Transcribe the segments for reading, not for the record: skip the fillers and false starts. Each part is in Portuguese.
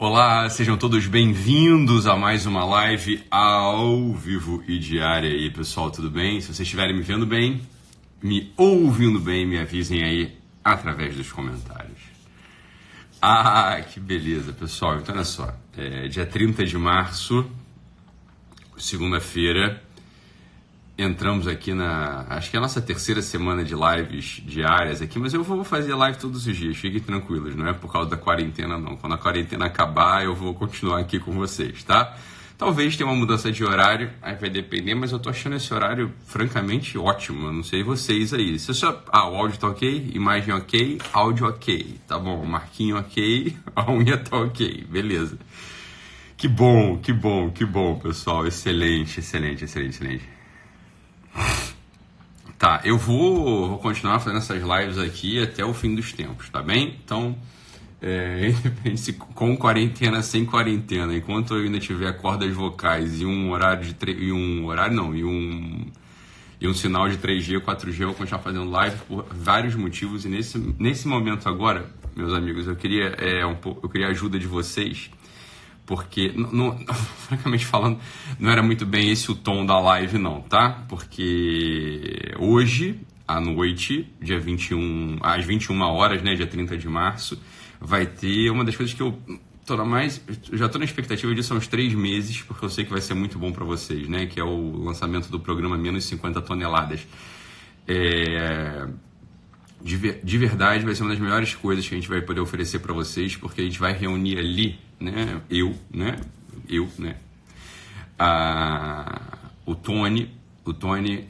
Olá, sejam todos bem-vindos a mais uma live ao vivo e diária aí, pessoal, tudo bem? Se vocês estiverem me vendo bem, me ouvindo bem, me avisem aí através dos comentários. Ah, que beleza, pessoal. Então, olha só, dia 30 de março, segunda-feira, entramos aqui acho que é a nossa terceira semana de lives diárias aqui, mas eu vou fazer live todos os dias, fiquem tranquilos, não é por causa da quarentena não. Quando a quarentena acabar, eu vou continuar aqui com vocês, tá? Talvez tenha uma mudança de horário, aí vai depender, mas eu tô achando esse horário francamente ótimo, eu não sei vocês aí. Se só, o áudio tá ok, imagem ok, áudio ok, tá bom, marquinho ok, a unha tá ok, beleza. Que bom, pessoal, excelente. Tá, eu vou continuar fazendo essas lives aqui até o fim dos tempos, tá bem? Então, com quarentena, sem quarentena, enquanto eu ainda tiver cordas vocais e um horário e um sinal de 3G, 4G, eu vou continuar fazendo live por vários motivos. E nesse momento agora, meus amigos, eu queria a ajuda de vocês, porque, francamente falando, não era muito bem esse o tom da live não, tá? Porque hoje, à noite, dia 21, às 21 horas, né, dia 30 de março, vai ter uma das coisas que eu já estou na expectativa disso há uns 3 meses, porque eu sei que vai ser muito bom para vocês, né? Que é o lançamento do programa Menos 50 Toneladas. De verdade, vai ser uma das melhores coisas que a gente vai poder oferecer para vocês, porque a gente vai reunir ali, né? O Tony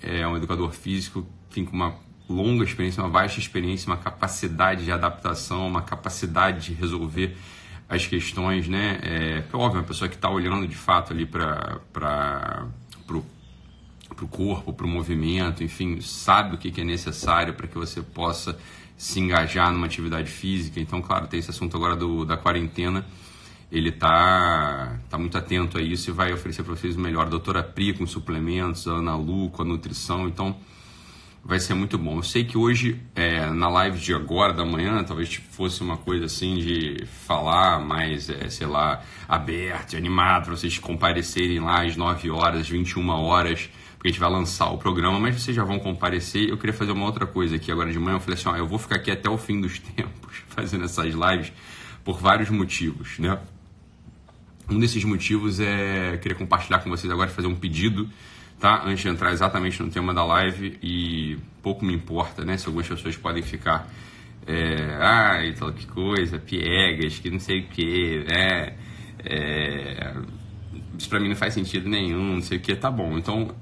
é um educador físico, tem uma longa experiência, uma vasta experiência, uma capacidade de adaptação, uma capacidade de resolver as questões, né? Óbvio, uma pessoa que está olhando de fato ali para o corpo, para o movimento, enfim, sabe o que é necessário para que você possa se engajar numa atividade física. Então, claro, tem esse assunto agora da quarentena, ele tá muito atento a isso e vai oferecer para vocês o melhor. A doutora Pri com suplementos, a Ana Lu com a nutrição, então vai ser muito bom. Eu sei que hoje, na live de agora, da manhã, talvez fosse uma coisa assim de falar mais, aberto, animado, para vocês comparecerem lá às 9 horas, às 21 horas, porque a gente vai lançar o programa, mas vocês já vão comparecer. Eu queria fazer uma outra coisa aqui agora de manhã. Eu falei assim, eu vou ficar aqui até o fim dos tempos fazendo essas lives por vários motivos, né? Um desses motivos queria compartilhar com vocês agora, fazer um pedido, tá? Antes de entrar exatamente no tema da live, e pouco me importa, né? Se algumas pessoas podem ficar, então que coisa, piegas, que não sei o que, né? Isso pra mim não faz sentido nenhum, não sei o que, tá bom. Então,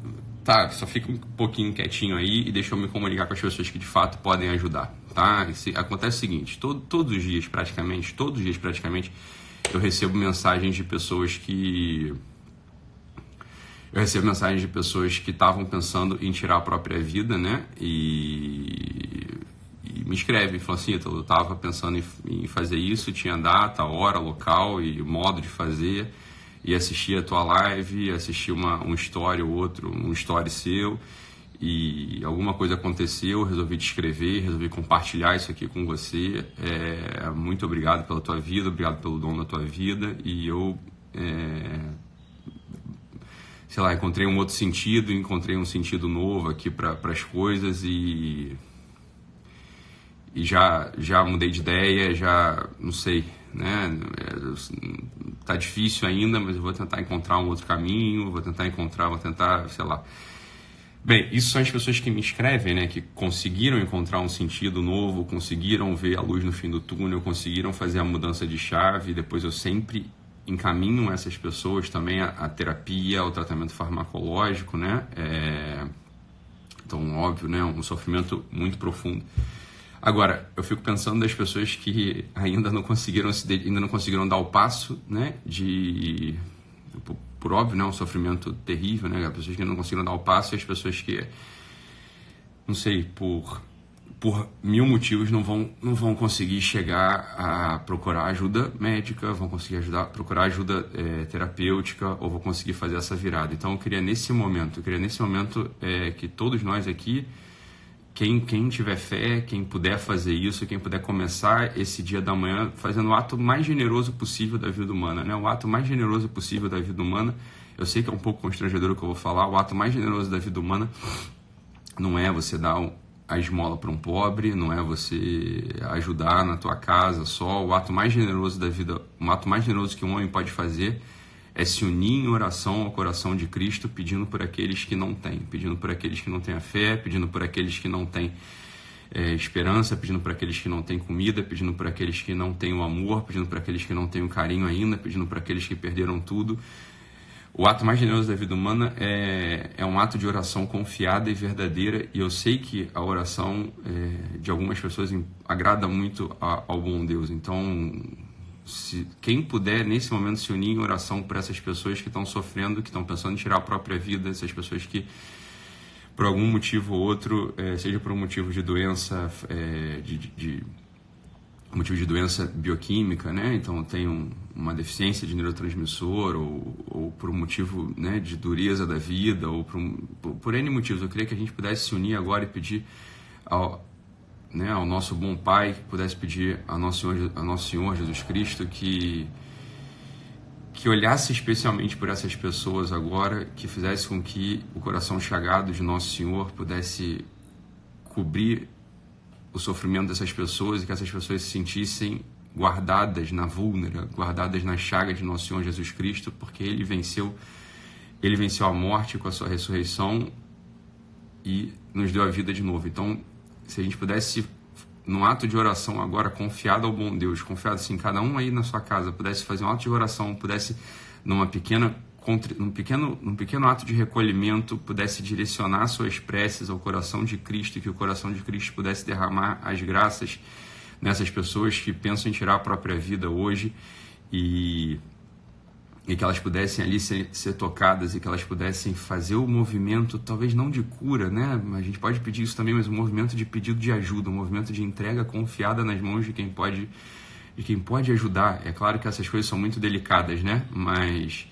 só fica um pouquinho quietinho aí e deixa eu me comunicar com as pessoas que de fato podem ajudar, tá? Acontece o seguinte, todos os dias praticamente, eu recebo mensagens de pessoas que estavam pensando em tirar a própria vida, né? E me escrevem, falam assim, eu estava pensando em fazer isso, tinha data, hora, local e modo de fazer, e assisti a tua live, assisti um story ou outro, um story seu, e alguma coisa aconteceu, resolvi te escrever, resolvi compartilhar isso aqui com você. Muito obrigado pela tua vida, obrigado pelo dom da tua vida, e eu encontrei um outro sentido, encontrei um sentido novo aqui para as coisas, e já mudei de ideia, já não sei, né? Tá difícil ainda, mas eu vou tentar encontrar um outro caminho, vou tentar, Bem, isso são as pessoas que me escrevem, né? Que conseguiram encontrar um sentido novo, conseguiram ver a luz no fim do túnel, conseguiram fazer a mudança de chave. Depois eu sempre encaminho essas pessoas também a terapia, ao tratamento farmacológico, né? Então, óbvio, né? Um sofrimento muito profundo. Agora, eu fico pensando das pessoas que ainda não conseguiram dar o passo, né? Por óbvio, né? Um sofrimento terrível, né? As pessoas que não conseguiram dar o passo e as pessoas que, não sei, por 1000 motivos não vão conseguir chegar a procurar ajuda médica, vão conseguir procurar ajuda terapêutica, ou vão conseguir fazer essa virada. Então eu queria nesse momento que todos nós aqui quem tiver fé, quem puder fazer isso, quem puder começar esse dia da manhã fazendo o ato mais generoso possível da vida humana, né? O ato mais generoso possível da vida humana. Eu sei que é um pouco constrangedor o que eu vou falar. O ato mais generoso da vida humana não é você dar a esmola para um pobre, não é você ajudar na tua casa só. O ato mais generoso da vida, o ato mais generoso que um homem pode fazer é se unir em oração ao coração de Cristo, pedindo por aqueles que não têm, pedindo por aqueles que não têm a fé, pedindo por aqueles que não têm esperança, pedindo por aqueles que não têm comida, pedindo por aqueles que não têm o amor, pedindo por aqueles que não têm o carinho ainda, pedindo por aqueles que perderam tudo. O ato mais generoso da vida humana é um ato de oração confiada e verdadeira, e eu sei que a oração de algumas pessoas agrada muito ao bom Deus. Então, se quem puder nesse momento se unir em oração por essas pessoas que estão sofrendo, que estão pensando em tirar a própria vida, essas pessoas que por algum motivo ou outro, seja por um motivo de doença, motivo de doença bioquímica, né? Então tem uma deficiência de neurotransmissor, ou por um motivo, né, de dureza da vida, ou por N motivos. Eu queria que a gente pudesse se unir agora e pedir ao nosso bom Pai, que pudesse pedir ao nosso Senhor Jesus Cristo que olhasse especialmente por essas pessoas agora, que fizesse com que o coração chagado de nosso Senhor pudesse cobrir o sofrimento dessas pessoas e que essas pessoas se sentissem guardadas na vúlnera, guardadas na chaga de nosso Senhor Jesus Cristo, porque Ele venceu a morte com a sua ressurreição e nos deu a vida de novo. Então, se a gente pudesse, num ato de oração agora, confiado ao bom Deus, confiado assim, cada um aí na sua casa pudesse fazer um ato de oração, pudesse, num pequeno ato de recolhimento, pudesse direcionar suas preces ao coração de Cristo, e que o coração de Cristo pudesse derramar as graças nessas pessoas que pensam em tirar a própria vida hoje, e que elas pudessem ali ser tocadas, e que elas pudessem fazer o movimento, talvez não de cura, né? A gente pode pedir isso também, mas um movimento de pedido de ajuda, um movimento de entrega confiada nas mãos de quem pode ajudar. É claro que essas coisas são muito delicadas, né? Mas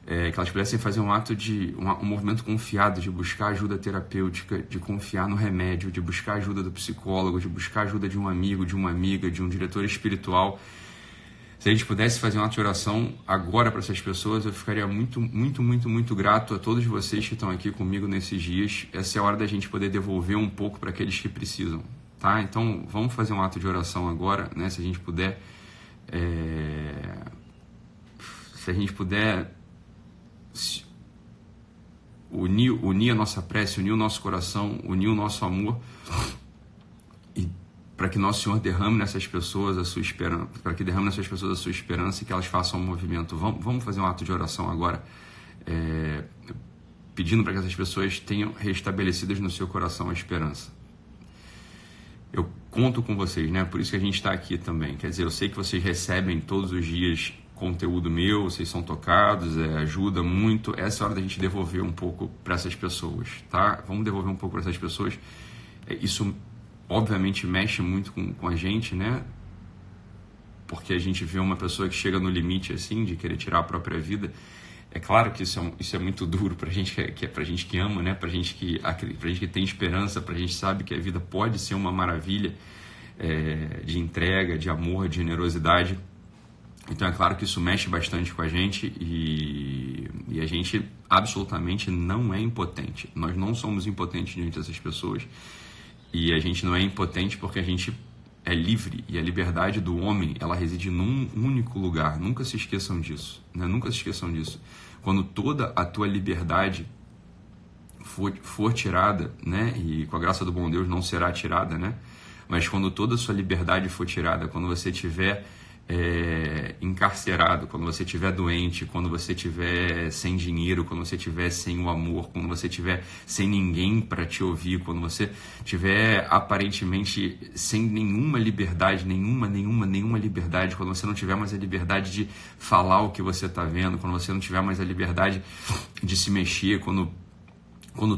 que elas pudessem fazer um ato de um movimento confiado, de buscar ajuda terapêutica, de confiar no remédio, de buscar ajuda do psicólogo, de buscar ajuda de um amigo, de uma amiga, de um diretor espiritual. Se a gente pudesse fazer um ato de oração agora para essas pessoas, eu ficaria muito, muito, muito, muito grato a todos vocês que estão aqui comigo nesses dias. Essa é a hora da gente poder devolver um pouco para aqueles que precisam, tá? Então, vamos fazer um ato de oração agora, né? Se a gente puder unir a nossa prece, unir o nosso coração, unir o nosso amor, e para que nosso Senhor derrame nessas pessoas a sua esperança, e que elas façam um movimento. Vamos fazer um ato de oração agora, pedindo para que essas pessoas tenham restabelecidas no seu coração a esperança. Eu conto com vocês, né? Por isso que a gente está aqui também. Quer dizer, eu sei que vocês recebem todos os dias conteúdo meu, vocês são tocados, ajuda muito. Essa é a hora da gente devolver um pouco para essas pessoas, tá? Vamos devolver um pouco para essas pessoas. Isso obviamente mexe muito com a gente, né? Porque a gente vê uma pessoa que chega no limite assim, de querer tirar a própria vida. É claro que isso é muito duro pra gente pra gente que ama, né? Pra gente que tem esperança, pra gente sabe que a vida pode ser uma maravilha de entrega, de amor, de generosidade. Então é claro que isso mexe bastante com a gente, e a gente absolutamente não é impotente. Nós não somos impotentes diante dessas pessoas. E a gente não é impotente porque a gente é livre, e a liberdade do homem, ela reside num único lugar. Nunca se esqueçam disso, né? Nunca se esqueçam disso. Quando toda a tua liberdade for tirada, né? E com a graça do bom Deus não será tirada, né? Mas quando toda a sua liberdade for tirada, quando você estiver encarcerado, quando você estiver doente, quando você estiver sem dinheiro, quando você estiver sem o amor, quando você estiver sem ninguém para te ouvir, quando você estiver aparentemente sem nenhuma liberdade, nenhuma liberdade, quando você não tiver mais a liberdade de falar o que você está vendo, quando você não tiver mais a liberdade de se mexer, quando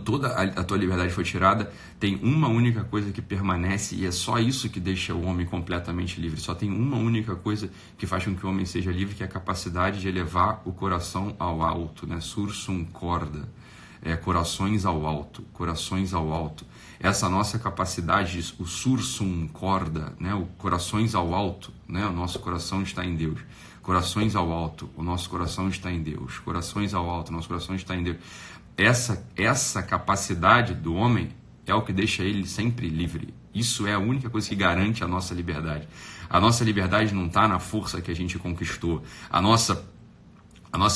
toda a tua liberdade foi tirada, tem uma única coisa que permanece, e é só isso que deixa o homem completamente livre. Só tem uma única coisa que faz com que o homem seja livre, que é a capacidade de elevar o coração ao alto, né? Sursum corda. corações ao alto, corações ao alto. Essa nossa capacidade, o sursum corda, né? O corações ao alto, né? O nosso coração está em Deus. Corações ao alto, o nosso coração está em Deus. Corações ao alto, o nosso coração está em Deus. Essa capacidade do homem é o que deixa ele sempre livre. Isso é a única coisa que garante a nossa liberdade. A nossa liberdade não está na força que a gente conquistou. A nossa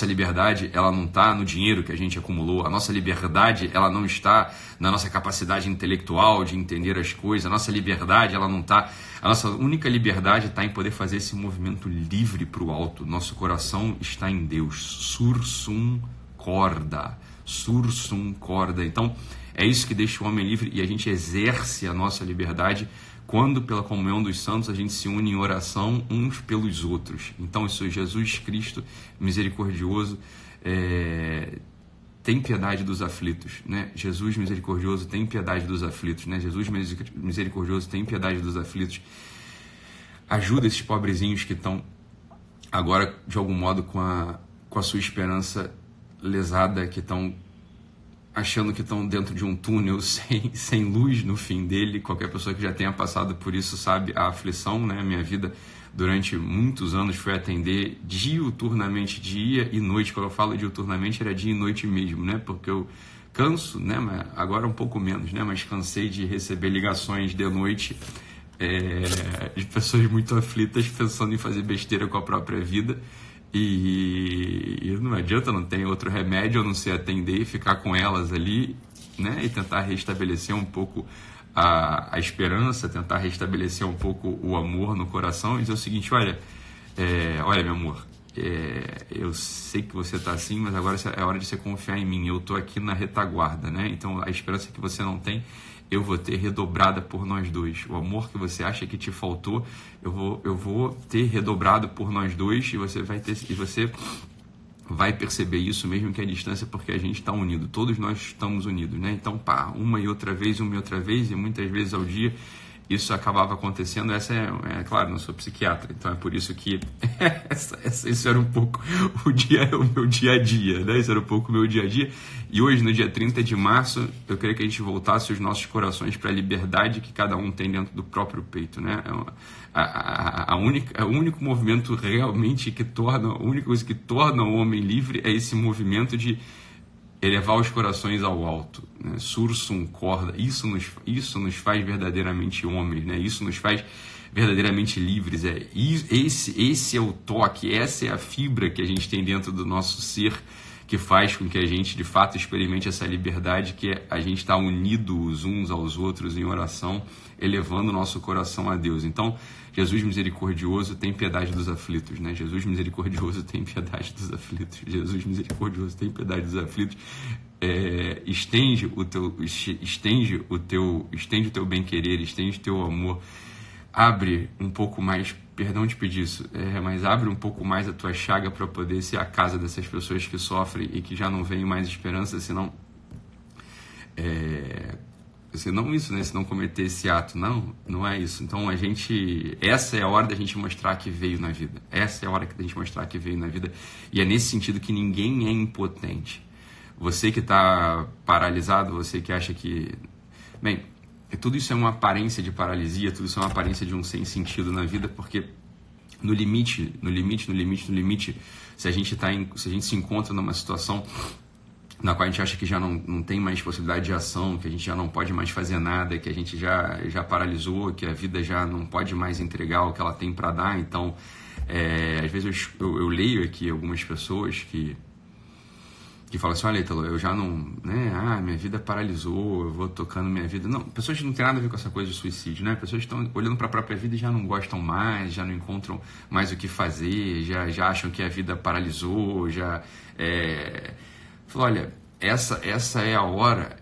liberdade, ela não está no dinheiro que a gente acumulou. A nossa liberdade, ela não está na nossa capacidade intelectual de entender as coisas. A nossa liberdade, ela não está... A nossa única liberdade está em poder fazer esse movimento livre para o alto. Nosso coração está em Deus. Sursum corda. Sursum corda. Então, é isso que deixa o homem livre, e a gente exerce a nossa liberdade quando, pela comunhão dos santos, a gente se une em oração uns pelos outros. Então, isso é Jesus Cristo misericordioso, tem piedade dos aflitos, né? Jesus misericordioso tem piedade dos aflitos, né? Jesus misericordioso tem piedade dos aflitos. Ajuda esses pobrezinhos que estão agora, de algum modo, com a sua esperança lesada, que estão achando que estão dentro de um túnel sem luz no fim dele. Qualquer pessoa que já tenha passado por isso sabe a aflição, né? Minha vida durante muitos anos foi atender diuturnamente, dia e noite. Quando eu falo diuturnamente, era dia e noite mesmo, né? Porque eu canso, né? Agora um pouco menos, né? Mas cansei de receber ligações de noite de pessoas muito aflitas, pensando em fazer besteira com a própria vida. E não adianta, não tem outro remédio, eu não sei atender e ficar com elas ali, né? E tentar restabelecer um pouco a esperança, tentar restabelecer um pouco o amor no coração e dizer o seguinte: olha, meu amor, eu sei que você está assim, mas agora é hora de você confiar em mim, eu estou aqui na retaguarda, né? Então a esperança que você não tem, eu vou ter redobrada por nós dois. O amor que você acha que te faltou, eu vou ter redobrado por nós dois, e você vai perceber isso mesmo que a distância, porque a gente está unido. Todos nós estamos unidos, né? Então, uma e outra vez, e muitas vezes ao dia, isso acabava acontecendo. Claro, não sou psiquiatra, então é por isso que isso era um pouco o meu dia a dia, né? Isso era um pouco o meu dia a dia. E hoje, no dia 30 de março, eu queria que a gente voltasse os nossos corações para a liberdade que cada um tem dentro do próprio peito, né? O único movimento realmente a única coisa que torna o homem livre é esse movimento de elevar os corações ao alto, né? Sursum corda. Isso nos faz verdadeiramente homens, né? Isso nos faz verdadeiramente livres. Esse é o toque, essa é a fibra que a gente tem dentro do nosso ser, que faz com que a gente de fato experimente essa liberdade, que a gente está unidos uns aos outros em oração, elevando o nosso coração a Deus. Então, Jesus misericordioso, tem piedade dos aflitos, né? Jesus misericordioso, tem piedade dos aflitos. Jesus misericordioso, tem piedade dos aflitos. Estende o teu bem-querer, estende o teu amor. Abre um pouco mais, perdão de pedir isso, mas abre um pouco mais a tua chaga para poder ser a casa dessas pessoas que sofrem e que já não veem mais esperança, senão isso, né? Se não cometer esse ato. Não é isso. Então essa é a hora da gente mostrar que veio na vida. Essa é a hora da gente mostrar que veio na vida. E é nesse sentido que ninguém é impotente. Você que está paralisado, você que acha que... Bem, tudo isso é uma aparência de paralisia, tudo isso é uma aparência de um sem sentido na vida, porque no limite, se a gente se encontra numa situação na qual a gente acha que já não tem mais possibilidade de ação, que a gente já não pode mais fazer nada, que a gente já paralisou, que a vida já não pode mais entregar o que ela tem para dar. Então, às vezes eu leio aqui algumas pessoas que falam assim: olha, Ítalo, eu já não... né? Minha vida paralisou, eu vou tocando minha vida. Não, pessoas que não tem nada a ver com essa coisa de suicídio, né? Pessoas que estão olhando para a própria vida e já não gostam mais, já não encontram mais o que fazer, já acham que a vida paralisou, Falou: olha, essa é a hora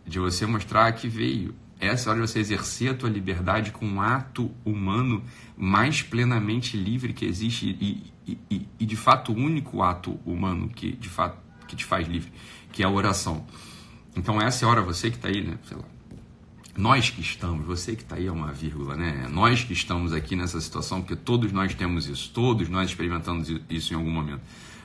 de você mostrar que veio. Essa é a hora de você exercer a tua liberdade com um ato humano mais plenamente livre que existe e de fato o único ato humano que te faz livre, que é a oração. Então essa é a hora, você que está aí, né? Sei lá, nós que estamos, você que está aí é uma vírgula, né? Nós que estamos aqui nessa situação, porque todos nós temos isso, todos nós experimentamos isso em algum momento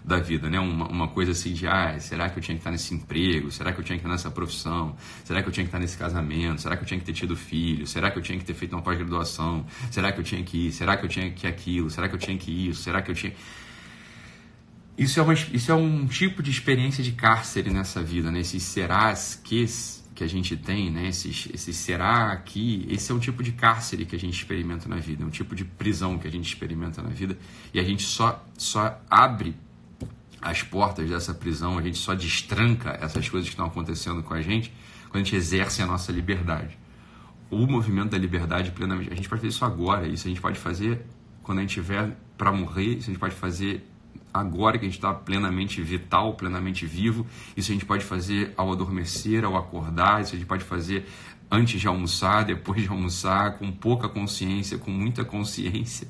da vida, né? Uma coisa assim de, será que eu tinha que estar nesse emprego? Será que eu tinha que estar nessa profissão? Será que eu tinha que estar nesse casamento? Será que eu tinha que ter tido filho? Será que eu tinha que ter feito uma pós-graduação? Será que eu tinha que ir? Será que eu tinha que aquilo? Será que eu tinha que isso? Será que eu tinha... Isso é um tipo de experiência de cárcere nessa vida, né? Esses serás que a gente tem, né? Esse será que... Esse é um tipo de cárcere que a gente experimenta na vida, é um tipo de prisão que a gente experimenta na vida, e a gente só abre as portas dessa prisão, a gente só destranca essas coisas que estão acontecendo com a gente quando a gente exerce a nossa liberdade. O movimento da liberdade plenamente, a gente pode fazer isso agora, isso a gente pode fazer quando a gente estiver para morrer, isso a gente pode fazer agora que a gente está plenamente vital, plenamente vivo, isso a gente pode fazer ao adormecer, ao acordar, isso a gente pode fazer antes de almoçar, depois de almoçar, com pouca consciência, com muita consciência.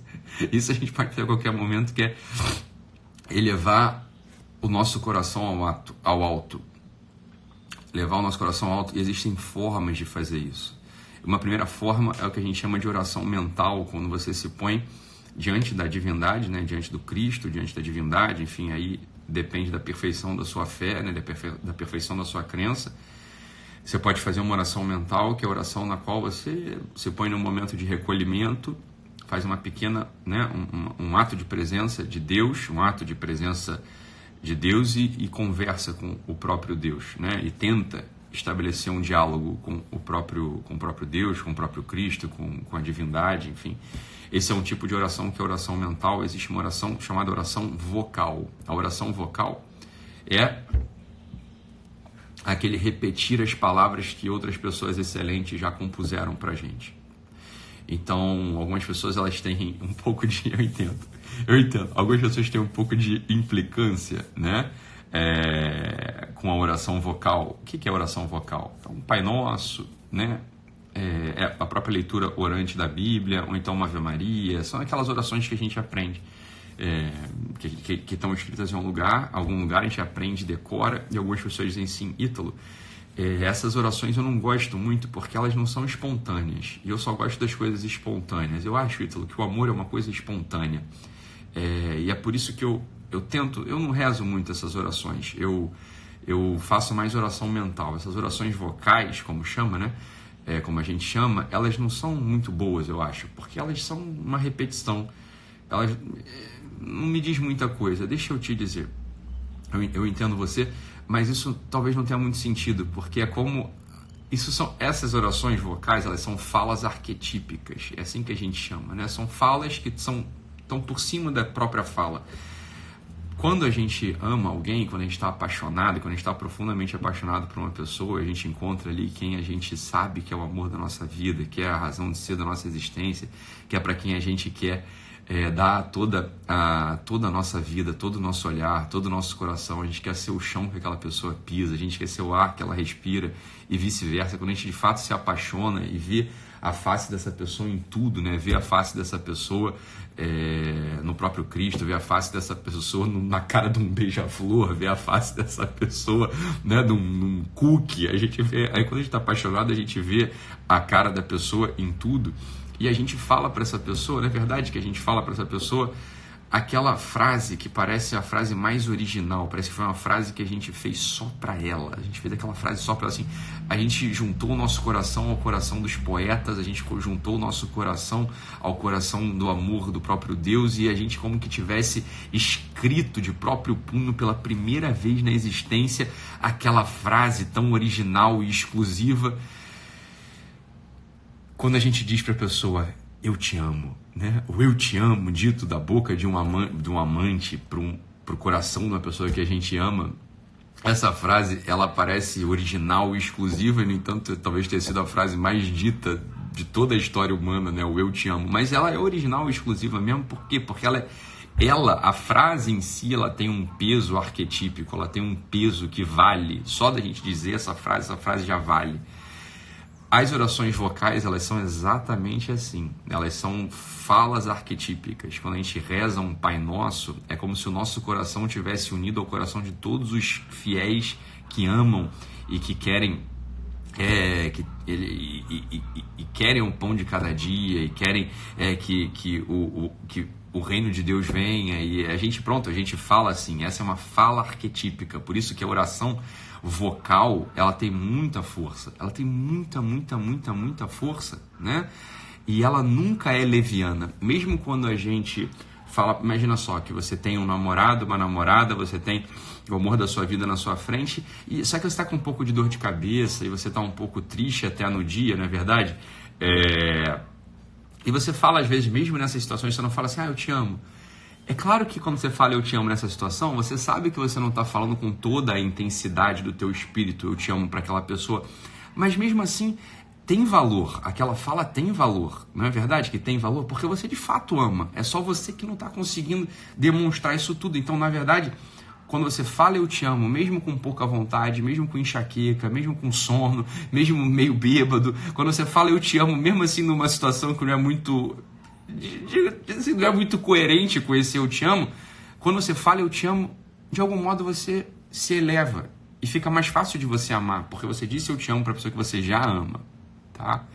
Isso a gente pode fazer a qualquer momento, que é elevar o nosso coração ao alto. Levar o nosso coração ao alto, e existem formas de fazer isso. Uma primeira forma é o que a gente chama de oração mental, quando você se põe diante da divindade, né? Diante do Cristo, diante da divindade, enfim, aí depende da perfeição da sua fé, né? Da perfeição da sua crença. Você pode fazer uma oração mental, que é a oração na qual você se põe num momento de recolhimento, faz uma pequena, né? um ato de presença de Deus, um ato de presença de Deus e conversa com o próprio Deus, né? E tenta estabelecer um diálogo com o próprio Deus, com o próprio Cristo, com a divindade, enfim. Esse é um tipo de oração que é a oração mental. Existe uma oração chamada oração vocal. A oração vocal é aquele repetir as palavras que outras pessoas excelentes já compuseram para a gente. Então, algumas pessoas elas têm um pouco de... Eu entendo. Algumas pessoas têm um pouco de implicância, né? Com a oração vocal. O que é oração vocal? Então, Pai Nosso, né? É a própria leitura orante da Bíblia, ou então uma Ave Maria. São aquelas orações que a gente aprende, que estão escritas em algum lugar, a gente aprende, decora, e algumas pessoas dizem sim, Ítalo, essas orações eu não gosto muito porque elas não são espontâneas, e eu só gosto das coisas espontâneas. Eu acho, Ítalo, que o amor é uma coisa espontânea, e é por isso que eu não rezo muito essas orações, eu faço mais oração mental. Essas orações vocais, como chama, né? Como a gente chama, elas não são muito boas, eu acho, porque elas são uma repetição, elas não me diz muita coisa. Deixa eu te dizer, eu entendo você, mas isso talvez não tenha muito sentido, porque é como, essas orações vocais, elas são falas arquetípicas, é assim que a gente chama, né? São falas que estão por cima da própria fala. Quando a gente ama alguém, quando a gente está apaixonado, quando a gente está profundamente apaixonado por uma pessoa, a gente encontra ali quem a gente sabe que é o amor da nossa vida, que é a razão de ser da nossa existência, que é para quem a gente quer dar toda a nossa vida, todo o nosso olhar, todo o nosso coração. A gente quer ser o chão que aquela pessoa pisa, a gente quer ser o ar que ela respira e vice-versa. Quando a gente de fato se apaixona e vê a face dessa pessoa em tudo, né? Ver a face dessa pessoa no próprio Cristo, ver a face dessa pessoa na cara de um beija-flor, ver a face dessa pessoa, né? num cookie. A gente vê, aí quando a gente está apaixonado, a gente vê a cara da pessoa em tudo, e a gente fala para essa pessoa, não é verdade que a gente fala para essa pessoa aquela frase que parece a frase mais original, parece que foi uma frase que a gente fez só para ela, a gente fez aquela frase só para ela, assim, a gente juntou o nosso coração ao coração dos poetas, a gente juntou o nosso coração ao coração do amor do próprio Deus, e a gente como que tivesse escrito de próprio punho pela primeira vez na existência aquela frase tão original e exclusiva. Quando a gente diz para a pessoa, eu te amo, né? O eu te amo, dito da boca de um amante para o coração de uma pessoa que a gente ama, essa frase, ela parece original e exclusiva, e, no entanto, talvez tenha sido a frase mais dita de toda a história humana, né? O eu te amo. Mas ela é original e exclusiva mesmo, por quê? Porque a frase em si, ela tem um peso arquetípico, ela tem um peso que vale. Só da gente dizer essa frase já vale. As orações vocais, elas são exatamente assim, elas são falas arquetípicas. Quando a gente reza um Pai Nosso, é como se o nosso coração tivesse unido ao coração de todos os fiéis que amam e que querem querem o pão de cada dia, e querem que o reino de Deus venha, e a gente fala assim, essa é uma fala arquetípica, por isso que a oração vocal, ela tem muita força, ela tem muita força, né? E ela nunca é leviana, mesmo quando a gente fala, imagina só, que você tem um namorado, uma namorada, você tem o amor da sua vida na sua frente, e só que você está com um pouco de dor de cabeça, e você está um pouco triste até no dia, não é verdade? E você fala, às vezes, mesmo nessas situações, você não fala assim, eu te amo. É claro que quando você fala eu te amo nessa situação, você sabe que você não está falando com toda a intensidade do teu espírito, eu te amo para aquela pessoa, mas mesmo assim tem valor, aquela fala tem valor, não é verdade que tem valor? Porque você de fato ama, é só você que não está conseguindo demonstrar isso tudo. Então, na verdade, quando você fala eu te amo, mesmo com pouca vontade, mesmo com enxaqueca, mesmo com sono, mesmo meio bêbado, quando você fala eu te amo, mesmo assim numa situação que não é muito coerente com esse eu te amo, quando você fala eu te amo, de algum modo você se eleva e fica mais fácil de você amar, porque você disse eu te amo para a pessoa que você já ama, tá?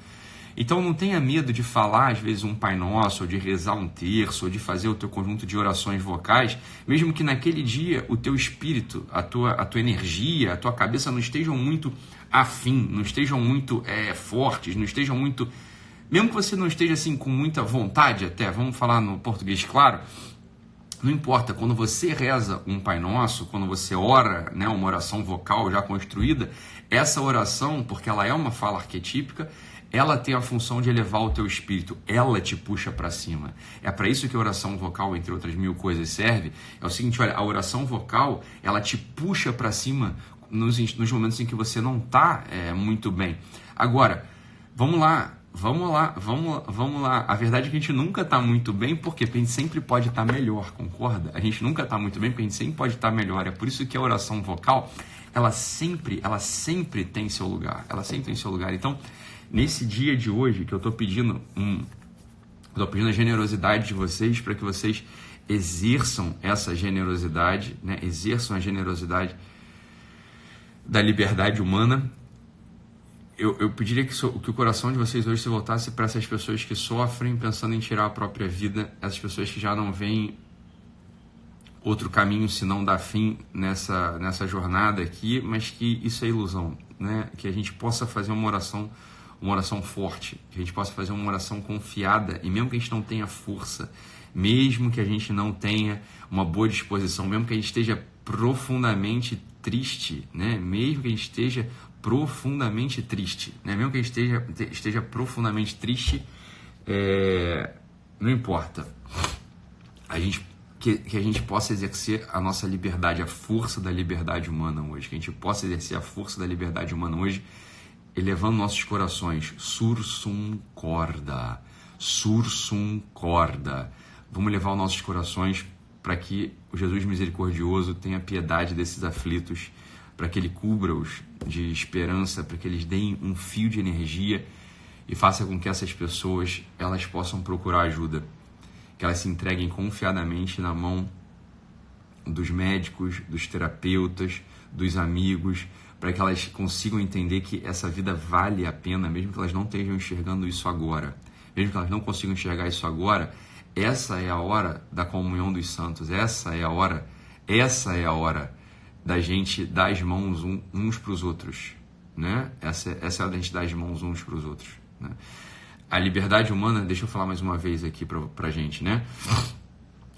Então não tenha medo de falar às vezes um Pai Nosso, ou de rezar um terço, ou de fazer o teu conjunto de orações vocais, mesmo que naquele dia o teu espírito, a tua energia, a tua cabeça não estejam muito afim, não estejam muito fortes, não estejam muito... Mesmo que você não esteja assim com muita vontade até, vamos falar no português claro, não importa, quando você reza um Pai Nosso, quando você ora, né, uma oração vocal já construída, essa oração, porque ela é uma fala arquetípica, ela tem a função de elevar o teu espírito, ela te puxa para cima. É para isso que a oração vocal, entre outras mil coisas, serve. É o seguinte, olha, a oração vocal, ela te puxa para cima nos momentos em que você não está muito bem. Agora, vamos lá. A verdade é que a gente nunca está muito bem, porque a gente sempre pode estar melhor, concorda? A gente nunca está muito bem, porque a gente sempre pode estar melhor. É por isso que a oração vocal, ela sempre tem seu lugar. Ela sempre tem seu lugar. Então, nesse dia de hoje, que eu estou pedindo a generosidade de vocês, para que vocês exerçam essa generosidade, né? Exerçam a generosidade da liberdade humana. Eu pediria que o coração de vocês hoje se voltasse para essas pessoas que sofrem pensando em tirar a própria vida, essas pessoas que já não veem outro caminho senão dar fim nessa jornada aqui, mas que isso é ilusão, né? Que a gente possa fazer uma oração forte, que a gente possa fazer uma oração confiada, e mesmo que a gente não tenha força, mesmo que a gente não tenha uma boa disposição, mesmo que a gente esteja profundamente triste, né? Mesmo que a gente esteja profundamente triste, né? Mesmo que a gente esteja profundamente triste, não importa, que a gente possa exercer a nossa liberdade, a força da liberdade humana hoje, que a gente possa exercer a força da liberdade humana hoje, elevando nossos corações, sursum corda, vamos levar os nossos corações para que o Jesus misericordioso tenha piedade desses aflitos, para que Ele cubra-os de esperança, para que eles deem um fio de energia e faça com que essas pessoas elas possam procurar ajuda, que elas se entreguem confiadamente na mão dos médicos, dos terapeutas, dos amigos, para que elas consigam entender que essa vida vale a pena, mesmo que elas não estejam enxergando isso agora, mesmo que elas não consigam enxergar isso agora. Essa é a hora da comunhão dos santos, essa é a hora da gente dar as mãos uns para os outros, né? Essa é a hora da gente dar as mãos uns para os outros, né? A liberdade humana, deixa eu falar mais uma vez aqui para a gente, né?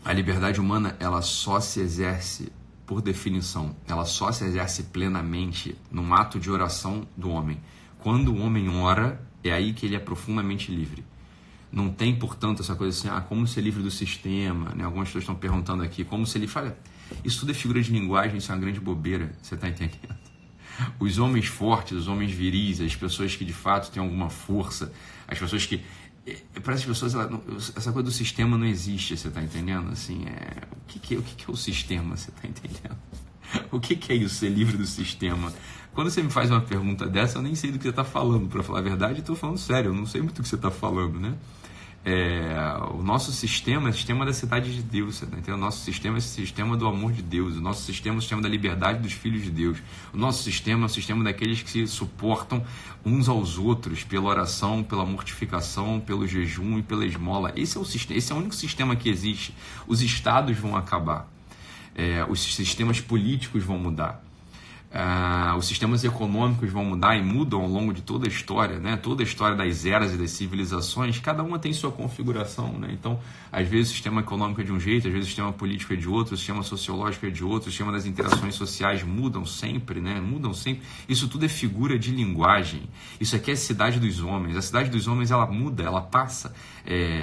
A liberdade humana, ela só se exerce, por definição, ela só se exerce plenamente num ato de oração do homem. Quando o homem ora, é aí que ele é profundamente livre. Não tem, portanto, essa coisa assim, como ser livre do sistema, né? Algumas pessoas estão perguntando aqui, como ser livre. Olha, isso tudo é figura de linguagem, isso é uma grande bobeira, você está entendendo? Os homens fortes, os homens viris, as pessoas que de fato têm alguma força, as pessoas que... Para essas pessoas, essa coisa do sistema não existe, você está entendendo? Assim, o que é o sistema, você está entendendo? O que é isso, ser livre do sistema? Quando você me faz uma pergunta dessa, eu nem sei do que você está falando, para falar a verdade, estou falando sério, eu não sei muito do que você está falando, né? O nosso sistema é o sistema da cidade de Deus, você tá entendendo? O nosso sistema é o sistema do amor de Deus. O nosso sistema é o sistema da liberdade dos filhos de Deus. O nosso sistema é o sistema daqueles que se suportam uns aos outros pela oração, pela mortificação, pelo jejum e pela esmola. Esse é o único sistema que existe. Os estados vão acabar. Os sistemas políticos vão mudar. Os sistemas econômicos vão mudar e mudam ao longo de toda a história, né? Toda a história das eras e das civilizações, cada uma tem sua configuração, né? Então, às vezes o sistema econômico é de um jeito, às vezes o sistema político é de outro, o sistema sociológico é de outro, o sistema das interações sociais mudam sempre, né? Mudam sempre. Isso tudo é figura de linguagem. Isso aqui é a cidade dos homens. A cidade dos homens, ela muda, ela passa.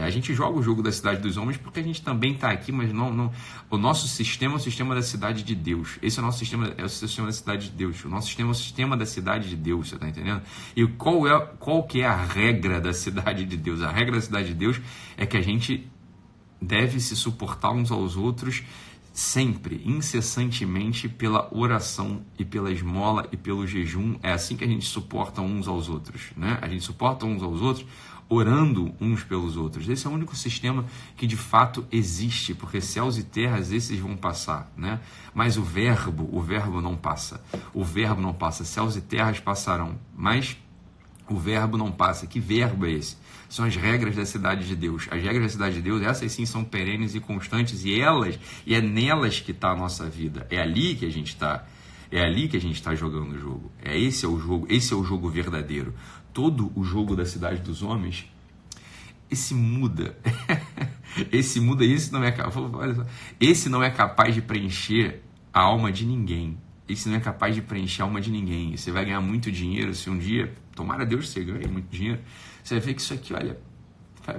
A gente joga o jogo da cidade dos homens porque a gente também está aqui, mas não. O nosso sistema é o sistema da cidade de Deus. Esse é o nosso sistema, é o sistema da cidade de Deus. O nosso sistema é o sistema da cidade de Deus, você está entendendo? E qual que é a regra da cidade de Deus? A regra da cidade de Deus é que a gente deve se suportar uns aos outros sempre, incessantemente, pela oração e pela esmola e pelo jejum. É assim que a gente suporta uns aos outros, né? A gente suporta uns aos outros orando uns pelos outros. Esse é o único sistema que de fato existe, porque céus e terras esses vão passar, né? Mas o verbo não passa. O verbo não passa. Céus e terras passarão, mas o verbo não passa. Que verbo é esse? São as regras da cidade de Deus. As regras da cidade de Deus, essas sim são perenes e constantes, e é nelas que está a nossa vida. É ali que a gente está. É ali que a gente está jogando o jogo. Esse é o jogo verdadeiro. Todo o jogo da cidade dos homens, esse muda. Esse não é capaz de preencher a alma de ninguém. Esse não é capaz de preencher a alma de ninguém. Você vai ganhar muito dinheiro se um dia, tomara Deus que você ganhe muito dinheiro, você vai ver que isso aqui, olha, é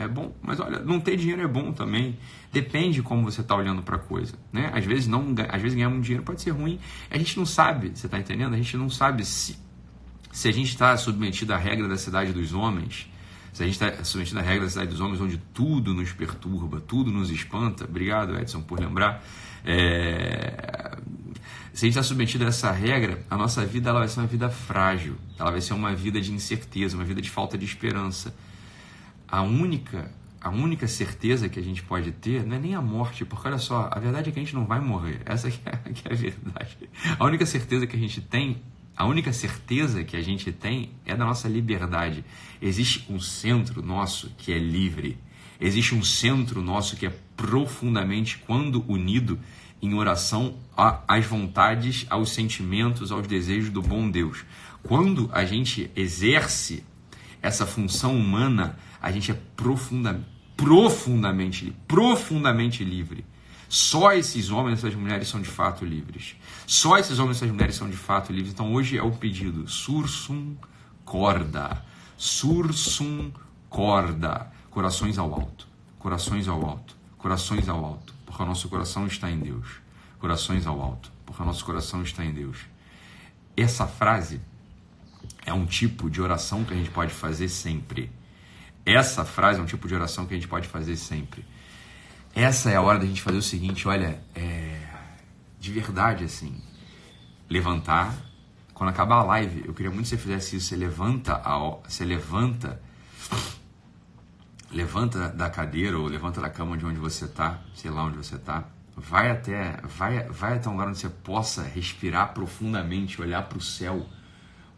bom, mas olha, não ter dinheiro é bom também. Depende de como você está olhando para a coisa, né? Às vezes ganhar muito dinheiro pode ser ruim. A gente não sabe, você está entendendo? A gente não sabe se a gente está submetido à regra da cidade dos homens, se a gente está submetido à regra da cidade dos homens, onde tudo nos perturba, tudo nos espanta. Obrigado, Edson, por lembrar. Se a gente está submetido a essa regra, a nossa vida ela vai ser uma vida frágil, ela vai ser uma vida de incerteza, uma vida de falta de esperança. A única certeza que a gente pode ter não é nem a morte, porque olha só, a verdade é que a gente não vai morrer. Essa que é a verdade. A única certeza que a gente tem é da nossa liberdade. Existe um centro nosso que é livre. Existe um centro nosso que é profundamente, quando unido em oração, às vontades, aos sentimentos, aos desejos do bom Deus. Quando a gente exerce essa função humana, a gente é profundamente livre. Só esses homens e essas mulheres são de fato livres. Só esses homens e essas mulheres são de fato livres. Então hoje é o pedido: sursum corda. Sursum corda. Corações ao alto. Corações ao alto. Corações ao alto. Porque o nosso coração está em Deus. Corações ao alto. Porque o nosso coração está em Deus. Essa frase é um tipo de oração que a gente pode fazer sempre. Essa frase é um tipo de oração que a gente pode fazer sempre. Essa é a hora da gente fazer o seguinte, olha, de verdade, assim, levantar. Quando acabar a live, eu queria muito que você fizesse isso. Você levanta da cadeira ou levanta da cama de onde você está, sei lá onde você está. Vai até um lugar onde você possa respirar profundamente, olhar para o céu.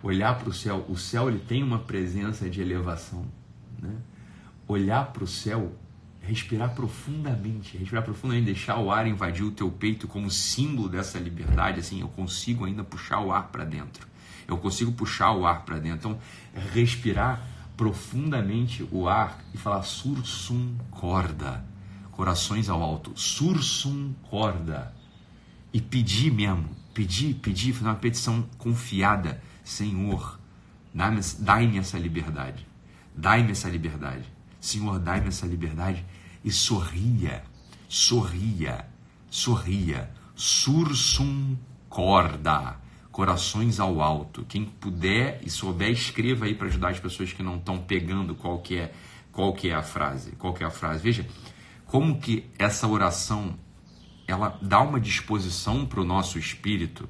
Olhar para o céu. O céu, ele tem uma presença de elevação, né? Olhar para o céu, respirar profundamente, deixar o ar invadir o teu peito como símbolo dessa liberdade. Assim, eu consigo ainda puxar o ar para dentro. Então, respirar profundamente o ar e falar sursum corda, corações ao alto, sursum corda, e pedir mesmo, fazer uma petição confiada: Senhor, dai-me essa liberdade, Senhor, dai-me essa liberdade, e sorria, sursum corda, corações ao alto. Quem puder e souber, escreva aí para ajudar as pessoas que não estão pegando qual que é a frase. Veja como que essa oração, ela dá uma disposição para o nosso espírito,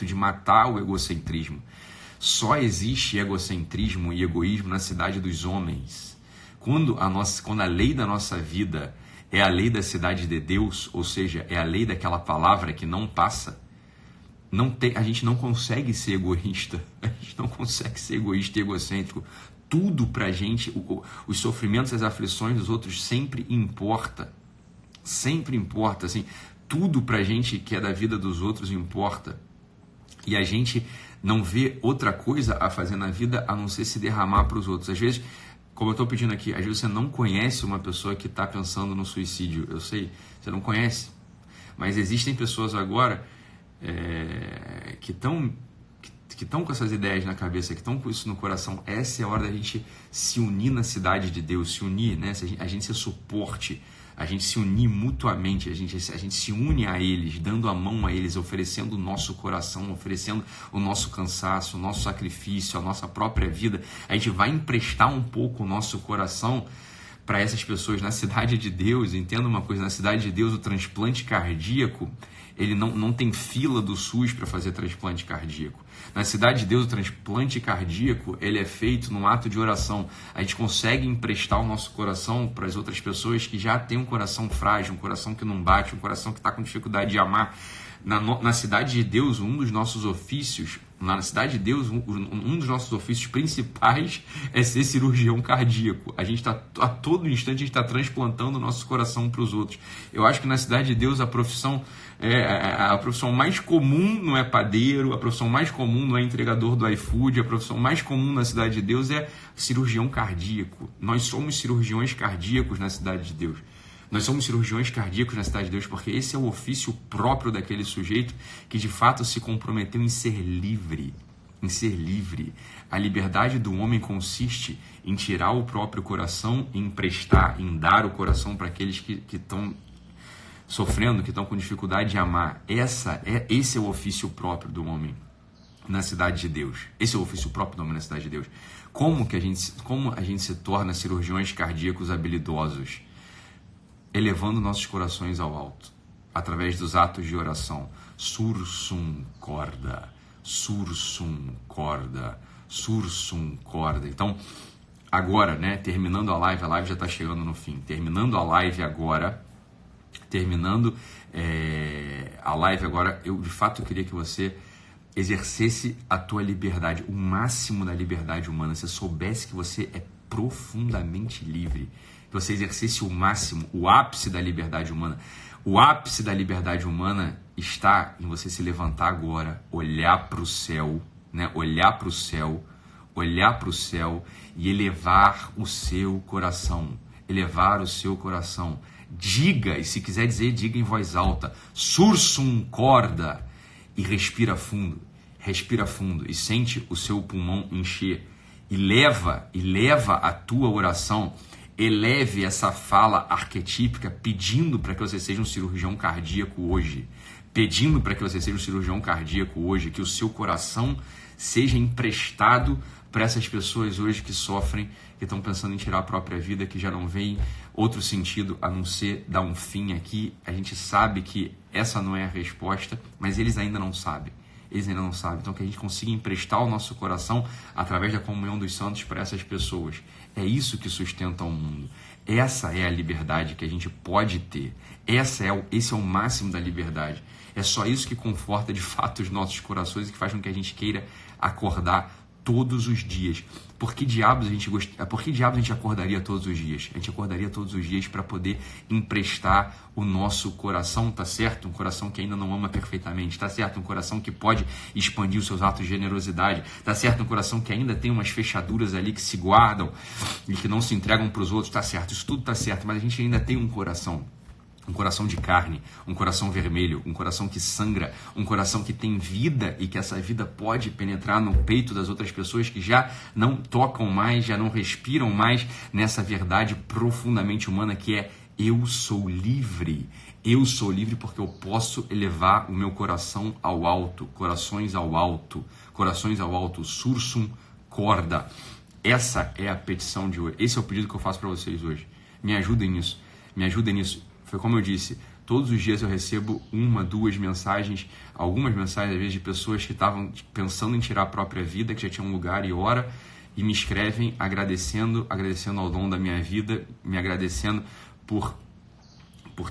de matar o egocentrismo. Só existe egocentrismo e egoísmo na cidade dos homens. Quando a lei da nossa vida é a lei da cidade de Deus, ou seja, é a lei daquela palavra que não passa, a gente não consegue ser egoísta, a gente não consegue ser egoísta e egocêntrico. Tudo pra gente, os sofrimentos e as aflições dos outros sempre importa, assim, tudo pra gente que é da vida dos outros importa, e a gente não vê outra coisa a fazer na vida a não ser se derramar para os outros. Às vezes, como eu estou pedindo aqui, às vezes você não conhece uma pessoa que está pensando no suicídio, eu sei, você não conhece, mas existem pessoas agora que estão com essas ideias na cabeça, que estão com isso no coração. Essa é a hora da gente se unir na cidade de Deus, se unir, né? A gente se suporte, a gente se unir mutuamente, a gente se une a eles, dando a mão a eles, oferecendo o nosso coração, oferecendo o nosso cansaço, o nosso sacrifício, a nossa própria vida. A gente vai emprestar um pouco o nosso coração para essas pessoas na cidade de Deus. Entenda uma coisa, na cidade de Deus o transplante cardíaco, ele não tem fila do SUS para fazer transplante cardíaco. Na cidade de Deus, o transplante cardíaco, ele é feito num ato de oração. A gente consegue emprestar o nosso coração para as outras pessoas que já têm um coração frágil, um coração que não bate, um coração que está com dificuldade de amar. Na cidade de Deus, um dos nossos ofícios, um dos nossos ofícios principais é ser cirurgião cardíaco. A gente está, a todo instante, a gente está transplantando o nosso coração para os outros. Eu acho que na cidade de Deus a profissão mais comum não é padeiro, a profissão mais comum não é entregador do iFood, a profissão mais comum na cidade de Deus é cirurgião cardíaco. Nós somos cirurgiões cardíacos na cidade de Deus. Nós somos cirurgiões cardíacos na cidade de Deus porque esse é o ofício próprio daquele sujeito que de fato se comprometeu em ser livre. Em ser livre. A liberdade do homem consiste em tirar o próprio coração e emprestar, em dar o coração para aqueles que estão sofrendo, que estão com dificuldade de amar. Esse é o ofício próprio do homem na cidade de Deus. Esse é o ofício próprio do homem na cidade de Deus. Como a gente se torna cirurgiões cardíacos habilidosos? Elevando nossos corações ao alto, através dos atos de oração. Sursum corda, sursum corda, sursum corda. Então, agora, né, terminando a live já está chegando no fim. Terminando a live agora, eu de fato queria que você exercesse a tua liberdade, o máximo da liberdade humana. Se soubesse que você é profundamente livre, que você exercesse o máximo, o ápice da liberdade humana. O ápice da liberdade humana está em você se levantar agora, olhar para o céu, né? Olhar para o céu e elevar o seu coração. Elevar o seu coração. Diga, e se quiser dizer, diga em voz alta, sursum corda, e respira fundo e sente o seu pulmão encher. E leva a tua oração. Eleve essa fala arquetípica pedindo para que você seja um cirurgião cardíaco hoje. Pedindo para que você seja um cirurgião cardíaco hoje, que o seu coração seja emprestado para essas pessoas hoje que sofrem, que estão pensando em tirar a própria vida, que já não veem outro sentido a não ser dar um fim aqui. A gente sabe que essa não é a resposta, mas eles ainda não sabem. Então que a gente consiga emprestar o nosso coração através da comunhão dos santos para essas pessoas. É isso que sustenta o mundo. Essa é a liberdade que a gente pode ter. Esse é o máximo da liberdade. É só isso que conforta de fato os nossos corações e que faz com que a gente queira acordar todos os dias. Por que diabos a gente acordaria todos os dias? A gente acordaria todos os dias para poder emprestar o nosso coração, tá certo? Um coração que ainda não ama perfeitamente, tá certo? Um coração que pode expandir os seus atos de generosidade, tá certo? Um coração que ainda tem umas fechaduras ali que se guardam e que não se entregam para os outros, tá certo? Isso tudo tá certo, mas a gente ainda tem um coração de carne, um coração vermelho, um coração que sangra, um coração que tem vida e que essa vida pode penetrar no peito das outras pessoas que já não tocam mais, já não respiram mais nessa verdade profundamente humana que é: eu sou livre. Eu sou livre porque eu posso elevar o meu coração ao alto, corações ao alto, sursum corda. Essa é a petição de hoje. Esse é o pedido que eu faço para vocês hoje. Me ajudem nisso. Foi como eu disse, Todos os dias eu recebo uma, duas mensagens, algumas mensagens às vezes de pessoas que estavam pensando em tirar a própria vida, que já tinham um lugar e hora, e me escrevem agradecendo ao dom da minha vida, me agradecendo por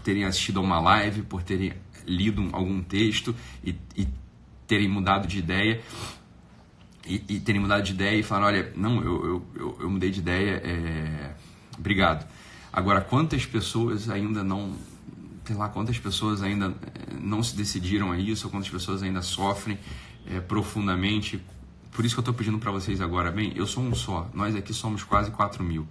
terem assistido a uma live, por terem lido algum texto e terem mudado de ideia. E terem mudado de ideia e falaram, olha, não, eu mudei de ideia, obrigado. Agora, quantas pessoas ainda não, sei lá, quantas pessoas ainda não se decidiram a isso, ou quantas pessoas ainda sofrem profundamente. Por isso que eu estou pedindo para vocês agora, bem, eu sou um só, nós aqui somos quase 4.000.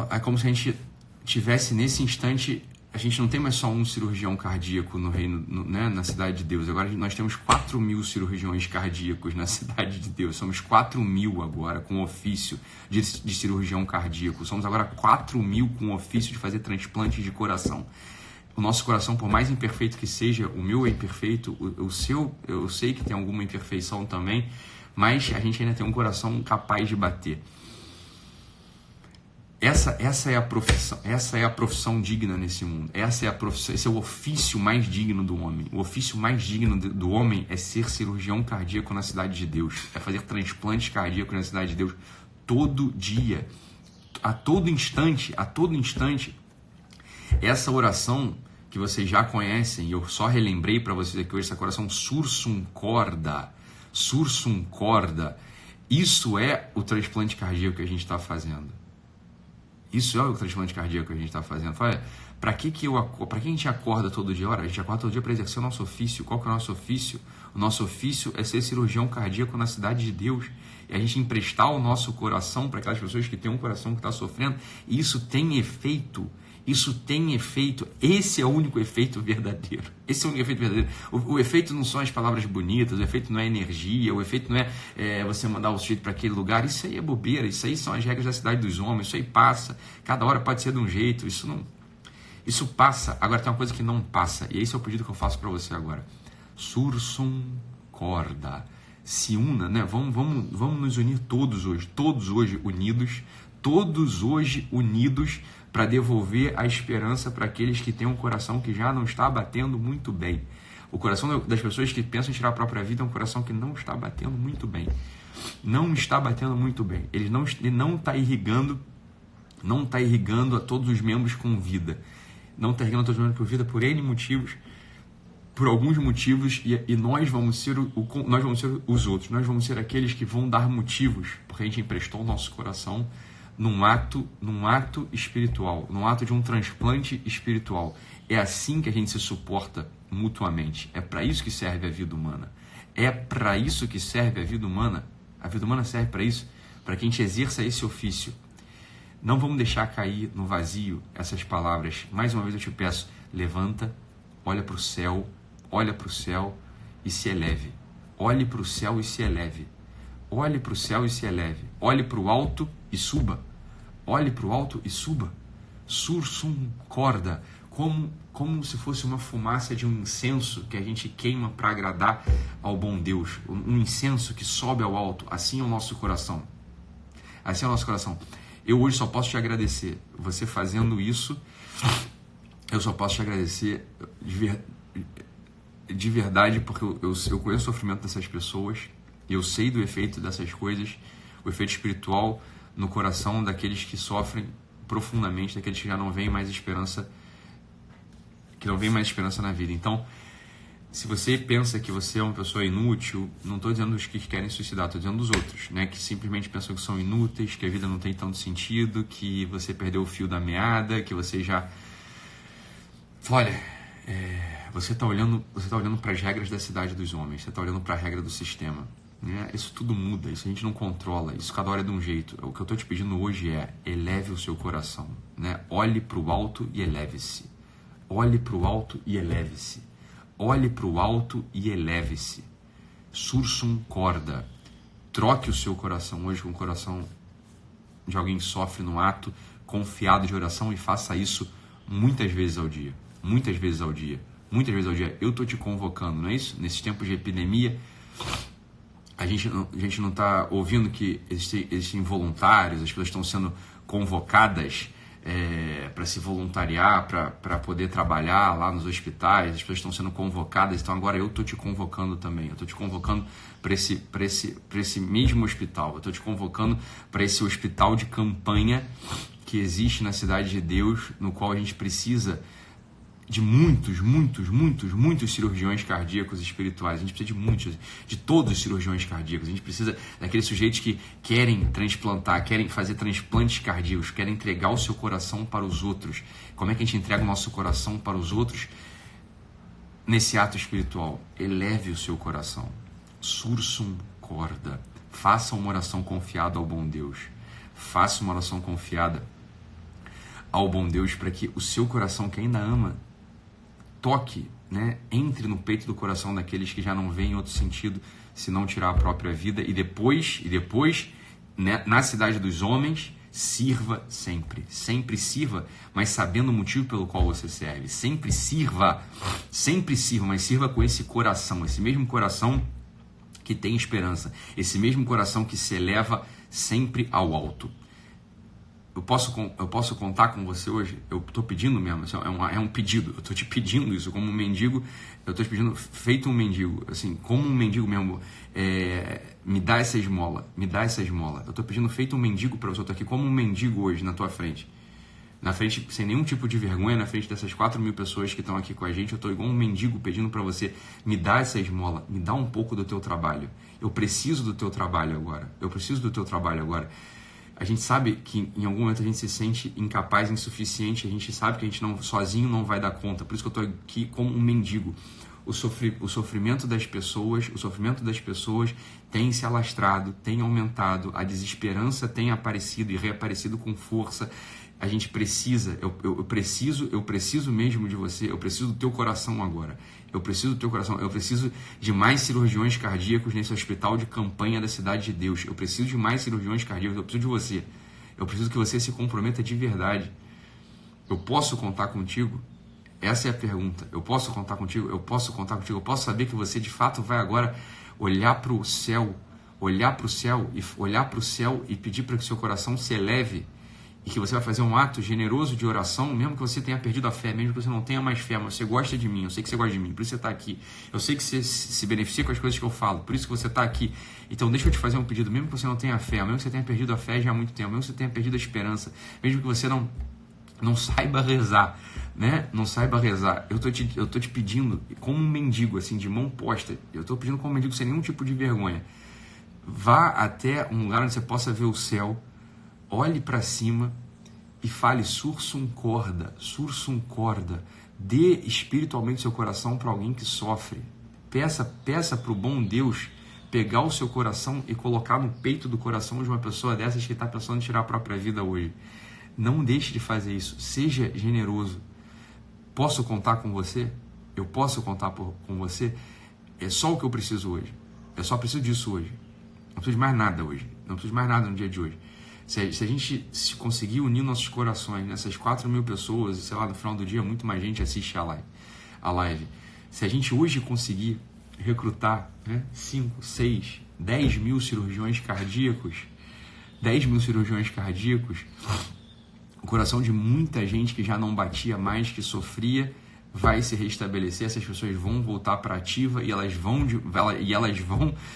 É como se a gente tivesse nesse instante, a gente não tem mais só um cirurgião cardíaco no reino, né, na cidade de Deus. Agora nós temos 4.000 cirurgiões cardíacos na cidade de Deus. Somos 4.000 agora com ofício de cirurgião cardíaco. Somos agora 4.000 com ofício de fazer transplantes de coração. O nosso coração, por mais imperfeito que seja, o meu é imperfeito, o seu, eu sei que tem alguma imperfeição também, mas a gente ainda tem um coração capaz de bater. Essa é a profissão digna nesse mundo. Esse é o ofício mais digno do homem. O ofício mais digno do homem é ser cirurgião cardíaco na cidade de Deus. É fazer transplantes cardíacos na cidade de Deus todo dia. A todo instante. Essa oração que vocês já conhecem, e eu só relembrei para vocês aqui hoje, essa oração sursum corda. Isso é o transplante cardíaco que a gente está fazendo. Isso é o transplante cardíaco que a gente está fazendo. Olha, para que a gente acorda todo dia? Ora, a gente acorda todo dia para exercer o nosso ofício. Qual que é o nosso ofício? O nosso ofício é ser cirurgião cardíaco na cidade de Deus. E a gente emprestar o nosso coração para aquelas pessoas que têm um coração que está sofrendo. E isso tem efeito. Esse é o único efeito verdadeiro. O efeito não são as palavras bonitas, o efeito não é energia, o efeito não é você mandar o sujeito para aquele lugar. Isso aí é bobeira, isso aí são as regras da cidade dos homens, isso aí passa. Cada hora pode ser de um jeito, isso passa. Agora tem uma coisa que não passa, e esse é o pedido que eu faço para você agora. Sursum corda. Se una, né? Vamos nos unir todos hoje unidos, para devolver a esperança para aqueles que têm um coração que já não está batendo muito bem. O coração das pessoas que pensam em tirar a própria vida é um coração que não está batendo muito bem. Ele não está irrigando a todos os membros com vida. Não está irrigando a todos os membros com vida por N motivos, por alguns motivos, e nós vamos ser os outros. Nós vamos ser aqueles que vão dar motivos, porque a gente emprestou o nosso coração num ato espiritual, num ato de um transplante espiritual. É assim que a gente se suporta mutuamente. É para isso que serve a vida humana. A vida humana serve para isso, para que a gente exerça esse ofício. Não vamos deixar cair no vazio essas palavras. Mais uma vez eu te peço, levanta, olha para o céu e se eleve. Olhe para o céu e se eleve. Olhe para o céu e se eleve. Olhe para o alto e suba. Olhe para o alto e suba. Sursum corda. Como se fosse uma fumaça de um incenso que a gente queima para agradar ao bom Deus. Um incenso que sobe ao alto. Assim é o nosso coração. Eu hoje só posso te agradecer. Você fazendo isso, eu só posso te agradecer de verdade, porque eu conheço o sofrimento dessas pessoas. Eu sei do efeito dessas coisas, o efeito espiritual no coração daqueles que sofrem profundamente, daqueles que já não veem mais esperança, na vida. Então, se você pensa que você é uma pessoa inútil, não estou dizendo dos que querem suicidar, estou dizendo dos outros, né, que simplesmente pensam que são inúteis, que a vida não tem tanto sentido, que você perdeu o fio da meada, que você já... Olha, você está olhando para as regras da cidade dos homens, você está olhando para a regra do sistema. Né? Isso tudo muda, isso a gente não controla, isso cada hora é de um jeito. O que eu estou te pedindo hoje é, eleve o seu coração, né? Olhe para o alto e eleve-se. Olhe para o alto e eleve-se. Olhe para o alto e eleve-se. Sursum corda. Troque o seu coração hoje com o coração de alguém que sofre no ato confiado de oração e faça isso muitas vezes ao dia. Muitas vezes ao dia. Eu estou te convocando, não é isso? Nesses tempos de epidemia, a gente não está ouvindo que existem voluntários, as pessoas estão sendo convocadas para se voluntariar, para poder trabalhar lá nos hospitais, as pessoas estão sendo convocadas, então agora eu estou te convocando também, eu estou te convocando para esse mesmo hospital, eu estou te convocando para esse hospital de campanha que existe na Cidade de Deus, no qual a gente precisa de muitos cirurgiões cardíacos espirituais. A gente precisa de muitos, de todos os cirurgiões cardíacos. A gente precisa daqueles sujeitos que querem transplantar, querem fazer transplantes cardíacos, querem entregar o seu coração para os outros. Como é que a gente entrega o nosso coração para os outros? Nesse ato espiritual, eleve o seu coração. Sursum corda. Faça uma oração confiada ao bom Deus. Faça uma oração confiada ao bom Deus para que o seu coração que ainda ama toque, né, entre no peito do coração daqueles que já não veem outro sentido se não tirar a própria vida, e depois, né, na cidade dos homens, sirva sempre sirva, mas sabendo o motivo pelo qual você serve. Sempre sirva, mas sirva com esse coração, esse mesmo coração que tem esperança, esse mesmo coração que se eleva sempre ao alto. Eu posso contar com você hoje? Eu estou pedindo mesmo, assim, é um pedido, eu estou te pedindo isso, como um mendigo, eu estou te pedindo, feito um mendigo, assim, como um mendigo mesmo, me dá essa esmola, eu estou pedindo feito um mendigo para você, eu estou aqui como um mendigo hoje na tua frente, sem nenhum tipo de vergonha, na frente dessas 4.000 pessoas que estão aqui com a gente, eu estou igual um mendigo pedindo para você, me dá essa esmola, me dá um pouco do teu trabalho, eu preciso do teu trabalho agora. A gente sabe que em algum momento a gente se sente incapaz, insuficiente, a gente sabe que a gente sozinho não vai dar conta, por isso que eu estou aqui como um mendigo. O sofrimento das pessoas tem se alastrado, tem aumentado, a desesperança tem aparecido e reaparecido com força. A gente precisa, eu preciso mesmo de você, eu preciso do teu coração agora. Eu preciso de mais cirurgiões cardíacos nesse hospital de campanha da Cidade de Deus. Eu preciso de mais cirurgiões cardíacos, eu preciso de você. Eu preciso que você se comprometa de verdade. Eu posso contar contigo? Essa é a pergunta. Eu posso contar contigo? Eu posso saber que você de fato vai agora olhar para o céu e pedir para que seu coração se eleve, e que você vai fazer um ato generoso de oração, mesmo que você tenha perdido a fé, mesmo que você não tenha mais fé, mas você gosta de mim, eu sei que você gosta de mim, por isso você está aqui. Eu sei que você se beneficia com as coisas que eu falo, por isso que você está aqui. Então deixa eu te fazer um pedido, mesmo que você não tenha fé, mesmo que você tenha perdido a fé já há muito tempo, mesmo que você tenha perdido a esperança, mesmo que você não saiba rezar, né? Não saiba rezar. Eu tô te pedindo, como um mendigo, assim, de mão posta, eu tô pedindo como um mendigo sem nenhum tipo de vergonha. Vá até um lugar onde você possa ver o céu, olhe para cima e fale sursum corda, dê espiritualmente seu coração para alguém que sofre. Peça para o bom Deus pegar o seu coração e colocar no peito do coração de uma pessoa dessas que está pensando em tirar a própria vida hoje. Não deixe de fazer isso, seja generoso. Posso contar com você? Eu posso contar com você? É só o que eu preciso hoje. Eu só preciso disso hoje. Não preciso de mais nada hoje. Não preciso de mais nada no dia de hoje. Se a gente conseguir unir nossos corações nessas 4.000 pessoas, sei lá, no final do dia muito mais gente assiste a live. Se a gente hoje conseguir recrutar, né, 5, 6, 10 mil cirurgiões cardíacos, o coração de muita gente que já não batia mais, que sofria, vai se restabelecer. Essas pessoas vão voltar para a ativa e elas vão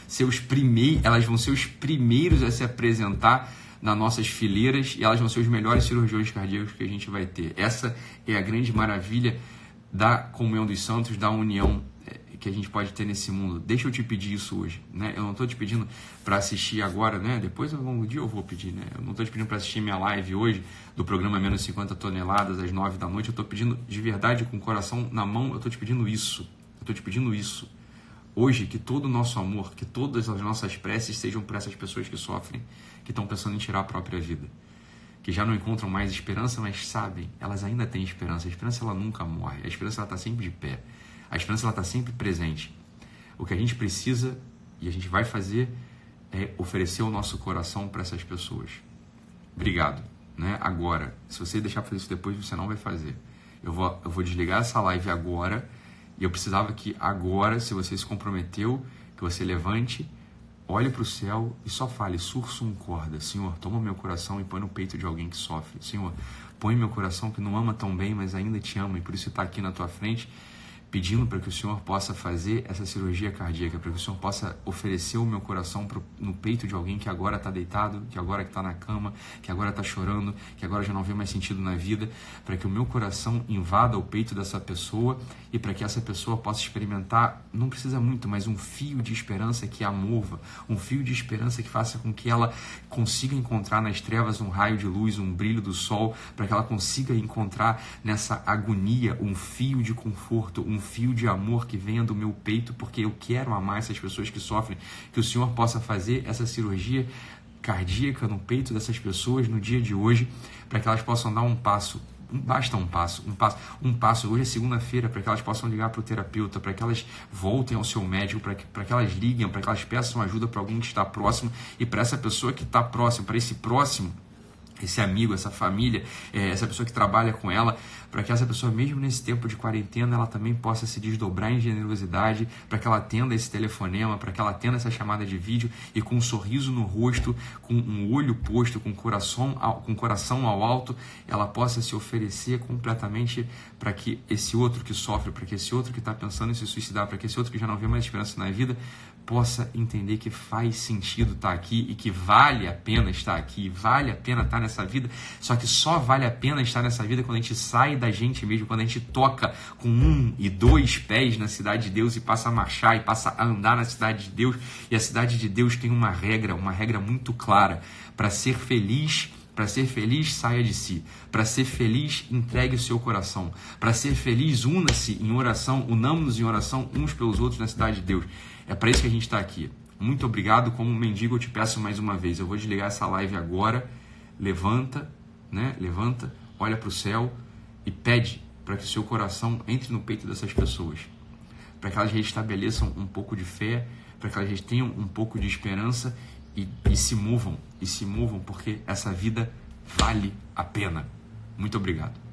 ser os primeiros a se apresentar nas nossas fileiras, e elas vão ser os melhores cirurgiões cardíacos que a gente vai ter. Essa é a grande maravilha da comunhão dos santos, da união que a gente pode ter nesse mundo. Deixa eu te pedir isso hoje, né? Eu não estou te pedindo para assistir agora, né? Depois, ao longo do dia, eu vou pedir, né? Eu não estou te pedindo para assistir minha live hoje, do programa Menos 50 Toneladas, às 9 da noite. Eu estou pedindo de verdade, com o coração na mão, eu estou te pedindo isso. Hoje, que todo o nosso amor, que todas as nossas preces sejam para essas pessoas que sofrem, que estão pensando em tirar a própria vida, que já não encontram mais esperança, mas sabem, elas ainda têm esperança. A esperança, ela nunca morre. A esperança, ela está sempre de pé. A esperança, ela está sempre presente. O que a gente precisa, e a gente vai fazer, é oferecer o nosso coração para essas pessoas. Obrigado, né? Agora, se você deixar fazer isso depois, você não vai fazer. Eu vou desligar essa live agora, e eu precisava que agora, se você se comprometeu, que você levante, olhe para o céu e só fale, sursum corda, Senhor, toma meu coração e põe no peito de alguém que sofre. Senhor, põe meu coração que não ama tão bem, mas ainda te ama e por isso está aqui na tua frente, pedindo para que o Senhor possa fazer essa cirurgia cardíaca, para que o Senhor possa oferecer o meu coração no peito de alguém que agora está deitado, que agora está na cama, que agora está chorando, que agora já não vê mais sentido na vida, para que o meu coração invada o peito dessa pessoa e para que essa pessoa possa experimentar, não precisa muito, mas um fio de esperança que a mova, um fio de esperança que faça com que ela consiga encontrar nas trevas um raio de luz, um brilho do sol, para que ela consiga encontrar nessa agonia um fio de conforto, um fio de amor que venha do meu peito, porque eu quero amar essas pessoas que sofrem, que o Senhor possa fazer essa cirurgia cardíaca no peito dessas pessoas no dia de hoje, para que elas possam dar um passo. Basta um passo. Hoje é segunda-feira, para que elas possam ligar para o terapeuta, para que elas voltem ao seu médico, para que elas liguem, para que elas peçam ajuda para alguém que está próximo, e para essa pessoa que está próximo, para esse próximo, esse amigo, essa família, essa pessoa que trabalha com ela, para que essa pessoa, mesmo nesse tempo de quarentena, ela também possa se desdobrar em generosidade, para que ela atenda esse telefonema, para que ela atenda essa chamada de vídeo e com um sorriso no rosto, com um olho posto, com coração ao alto, ela possa se oferecer completamente para que esse outro que sofre, para que esse outro que está pensando em se suicidar, para que esse outro que já não vê mais esperança na vida, possa entender que faz sentido estar aqui e que vale a pena estar aqui, vale a pena estar nessa vida, só que só vale a pena estar nessa vida quando a gente sai da gente mesmo, quando a gente toca com 1 e 2 pés na cidade de Deus e passa a marchar e passa a andar na cidade de Deus. E a cidade de Deus tem uma regra muito clara: para ser feliz, saia de si. Para ser feliz, entregue o seu coração. Para ser feliz, una-se em oração, unamos-nos em oração uns pelos outros na cidade de Deus. É para isso que a gente está aqui. Muito obrigado. Como mendigo, eu te peço mais uma vez. Eu vou desligar essa live agora. Levanta, olha para o céu e pede para que o seu coração entre no peito dessas pessoas. Para que elas restabeleçam um pouco de fé, para que elas tenham um pouco de esperança e se movam, porque essa vida vale a pena. Muito obrigado.